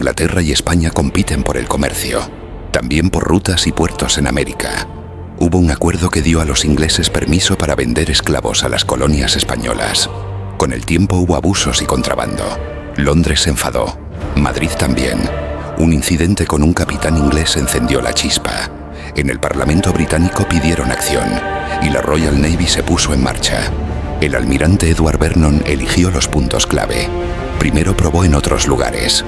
Inglaterra y España compiten por el comercio, también por rutas y puertos en América. Hubo un acuerdo que dio a los ingleses permiso para vender esclavos a las colonias españolas. Con el tiempo hubo abusos y contrabando. Londres se enfadó, Madrid también. Un incidente con un capitán inglés encendió la chispa. En el Parlamento británico pidieron acción y la Royal Navy se puso en marcha. El almirante Edward Vernon eligió los puntos clave. Primero probó en otros lugares.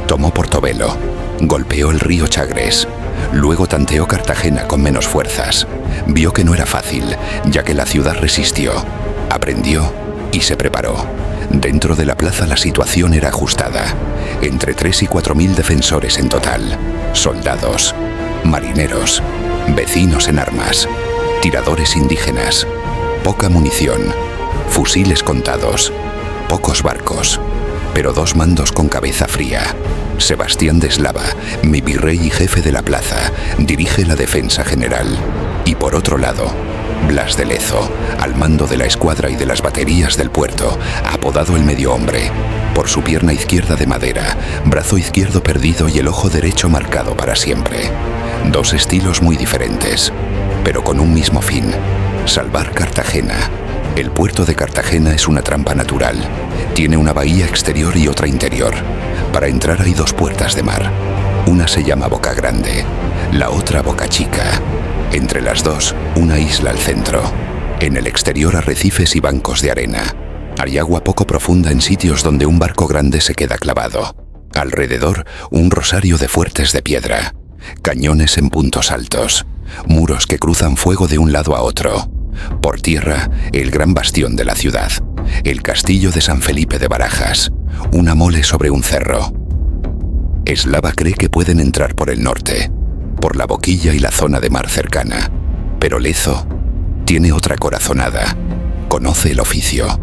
Tomó Portobelo, golpeó el río Chagres. Luego tanteó Cartagena con menos fuerzas. Vio que no era fácil, ya que la ciudad resistió. Aprendió y se preparó. Dentro de la plaza la situación era ajustada. Entre 3 y 4.000 defensores en total. Soldados, marineros, vecinos en armas, tiradores indígenas, poca munición, fusiles contados, pocos barcos, pero 2 mandos con cabeza fría. Sebastián de Eslava, mi virrey y jefe de la plaza, dirige la defensa general. Y por otro lado, Blas de Lezo, al mando de la escuadra y de las baterías del puerto, apodado el Medio Hombre, por su pierna izquierda de madera, brazo izquierdo perdido y el ojo derecho marcado para siempre. 2 estilos muy diferentes, pero con un mismo fin: salvar Cartagena. El puerto de Cartagena es una trampa natural. Tiene una bahía exterior y otra interior. Para entrar hay 2 puertas de mar. Una se llama Boca Grande, la otra Boca Chica. Entre las 2, una isla al centro. En el exterior arrecifes y bancos de arena. Hay agua poco profunda en sitios donde un barco grande se queda clavado. Alrededor, un rosario de fuertes de piedra. Cañones en puntos altos. Muros que cruzan fuego de un lado a otro. Por tierra, el gran bastión de la ciudad. El castillo de San Felipe de Barajas. Una mole sobre un cerro. Eslava cree que pueden entrar por el norte, por la boquilla y la zona de mar cercana. Pero Lezo tiene otra corazonada. Conoce el oficio.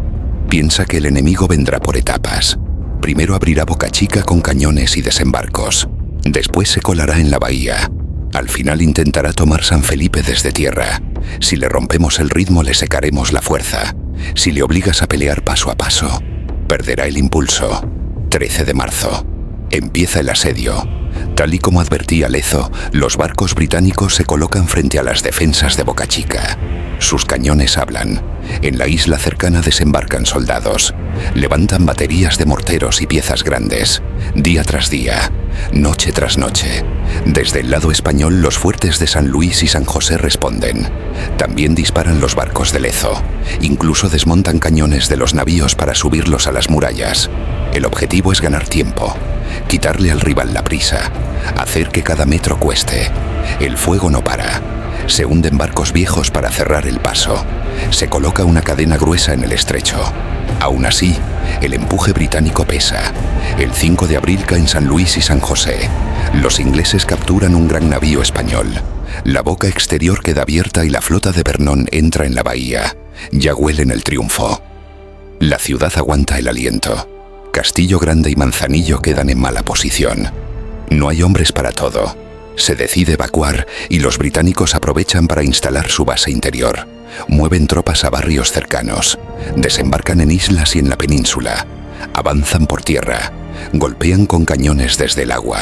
Piensa que el enemigo vendrá por etapas. Primero abrirá Boca Chica con cañones y desembarcos. Después se colará en la bahía. Al final intentará tomar San Felipe desde tierra. Si le rompemos el ritmo, le secaremos la fuerza. Si le obligas a pelear paso a paso, perderá el impulso. 13 de marzo. Empieza el asedio. Tal y como advertía Lezo, los barcos británicos se colocan frente a las defensas de Boca Chica. Sus cañones hablan. En la isla cercana desembarcan soldados. Levantan baterías de morteros y piezas grandes. Día tras día, noche tras noche. Desde el lado español, los fuertes de San Luis y San José responden. También disparan los barcos de Lezo. Incluso desmontan cañones de los navíos para subirlos a las murallas. El objetivo es ganar tiempo. Quitarle al rival la prisa. Hacer que cada metro cueste. El fuego no para. Se hunden barcos viejos para cerrar el paso. Se coloca una cadena gruesa en el estrecho. Aún así, el empuje británico pesa. El 5 de abril caen San Luis y San José. Los ingleses capturan un gran navío español. La boca exterior queda abierta y la flota de Vernon entra en la bahía. Ya huelen el triunfo. La ciudad aguanta el aliento. Castillo Grande y Manzanillo quedan en mala posición. No hay hombres para todo. Se decide evacuar y los británicos aprovechan para instalar su base interior. Mueven tropas a barrios cercanos. Desembarcan en islas y en la península. Avanzan por tierra. Golpean con cañones desde el agua.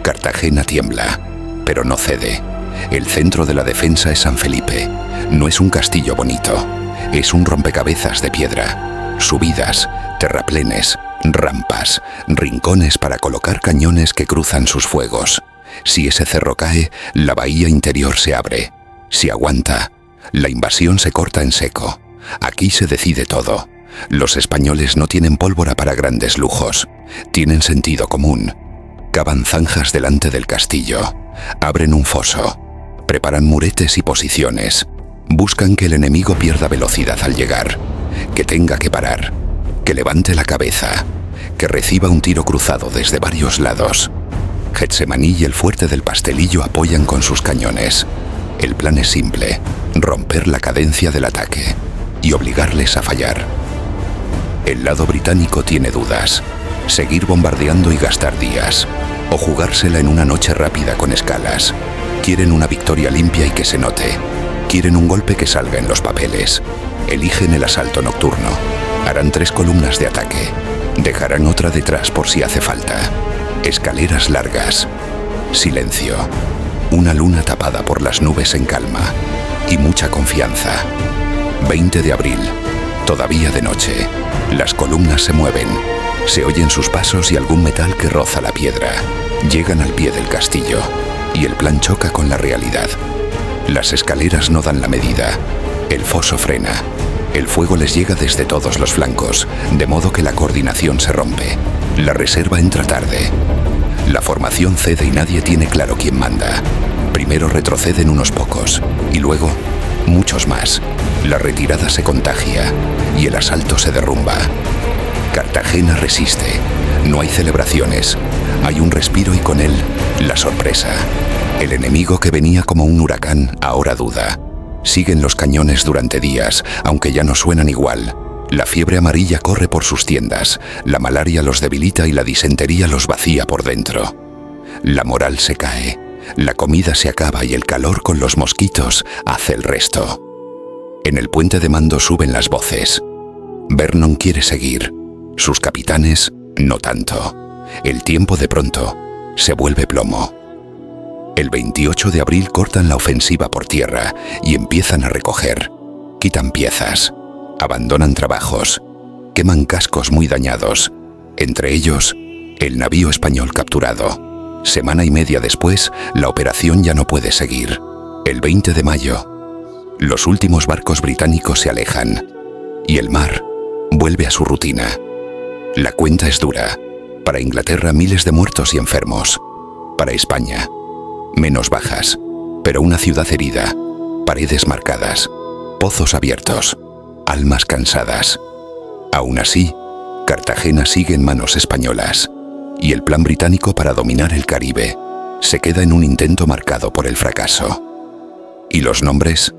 Cartagena tiembla, pero no cede. El centro de la defensa es San Felipe. No es un castillo bonito. Es un rompecabezas de piedra. Subidas, terraplenes, rampas, rincones para colocar cañones que cruzan sus fuegos. Si ese cerro cae, la bahía interior se abre. Si aguanta, la invasión se corta en seco. Aquí se decide todo. Los españoles no tienen pólvora para grandes lujos. Tienen sentido común. Cavan zanjas delante del castillo. Abren un foso. Preparan muretes y posiciones. Buscan que el enemigo pierda velocidad al llegar. Que tenga que parar. Que levante la cabeza. Que reciba un tiro cruzado desde varios lados. Getsemaní y el fuerte del Pastelillo apoyan con sus cañones. El plan es simple: romper la cadencia del ataque y obligarles a fallar. El lado británico tiene dudas: seguir bombardeando y gastar días, o jugársela en una noche rápida con escalas. Quieren una victoria limpia y que se note. Quieren un golpe que salga en los papeles. Eligen el asalto nocturno. Harán 3 columnas de ataque. Dejarán otra detrás por si hace falta. Escaleras largas. Silencio. Una luna tapada por las nubes en calma. Y mucha confianza. 20 de abril. Todavía de noche. Las columnas se mueven. Se oyen sus pasos y algún metal que roza la piedra. Llegan al pie del castillo. Y el plan choca con la realidad. Las escaleras no dan la medida. El foso frena. El fuego les llega desde todos los flancos, de modo que la coordinación se rompe. La reserva entra tarde. La formación cede y nadie tiene claro quién manda. Primero retroceden unos pocos, y luego muchos más. La retirada se contagia, y el asalto se derrumba. Cartagena resiste. No hay celebraciones. Hay un respiro y con él, la sorpresa. El enemigo que venía como un huracán ahora duda. Siguen los cañones durante días, aunque ya no suenan igual. La fiebre amarilla corre por sus tiendas, la malaria los debilita y la disentería los vacía por dentro. La moral se cae, la comida se acaba y el calor con los mosquitos hace el resto. En el puente de mando suben las voces. Vernon quiere seguir, sus capitanes no tanto. El tiempo de pronto se vuelve plomo. El 28 de abril cortan la ofensiva por tierra y empiezan a recoger. Quitan piezas, abandonan trabajos, queman cascos muy dañados, entre ellos el navío español capturado. Semana y media después, la operación ya no puede seguir. El 20 de mayo, los últimos barcos británicos se alejan y el mar vuelve a su rutina. La cuenta es dura. Para Inglaterra, miles de muertos y enfermos. Para España, menos bajas, pero una ciudad herida, paredes marcadas, pozos abiertos, almas cansadas. Aún así, Cartagena sigue en manos españolas, y el plan británico para dominar el Caribe se queda en un intento marcado por el fracaso. ¿Y los nombres?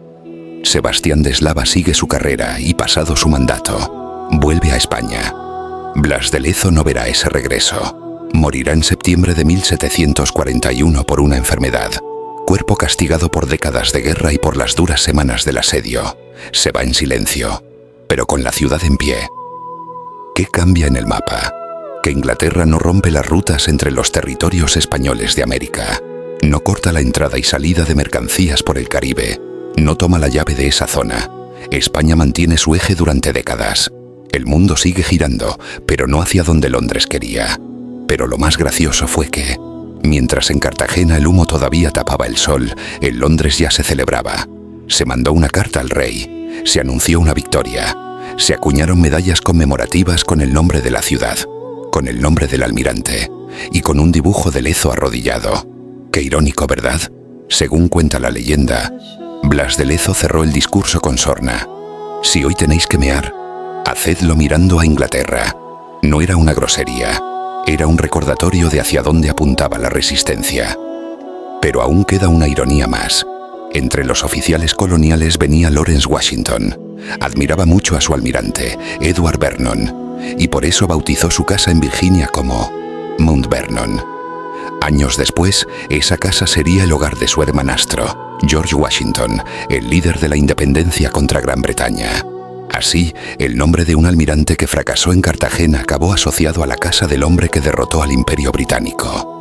Sebastián de Eslava sigue su carrera y, pasado su mandato, vuelve a España. Blas de Lezo no verá ese regreso. Morirá en septiembre de 1741 por una enfermedad. Cuerpo castigado por décadas de guerra y por las duras semanas del asedio. Se va en silencio, pero con la ciudad en pie. ¿Qué cambia en el mapa? Que Inglaterra no rompe las rutas entre los territorios españoles de América. No corta la entrada y salida de mercancías por el Caribe. No toma la llave de esa zona. España mantiene su eje durante décadas. El mundo sigue girando, pero no hacia donde Londres quería. Pero lo más gracioso fue que, mientras en Cartagena el humo todavía tapaba el sol, en Londres ya se celebraba. Se mandó una carta al rey, se anunció una victoria, se acuñaron medallas conmemorativas con el nombre de la ciudad, con el nombre del almirante y con un dibujo de Lezo arrodillado. Qué irónico, ¿verdad? Según cuenta la leyenda, Blas de Lezo cerró el discurso con sorna. Si hoy tenéis que mear, hacedlo mirando a Inglaterra. No era una grosería. Era un recordatorio de hacia dónde apuntaba la resistencia. Pero aún queda una ironía más. Entre los oficiales coloniales venía Lawrence Washington. Admiraba mucho a su almirante, Edward Vernon, y por eso bautizó su casa en Virginia como Mount Vernon. Años después, esa casa sería el hogar de su hermanastro, George Washington, el líder de la independencia contra Gran Bretaña. Así, el nombre de un almirante que fracasó en Cartagena acabó asociado a la casa del hombre que derrotó al Imperio Británico.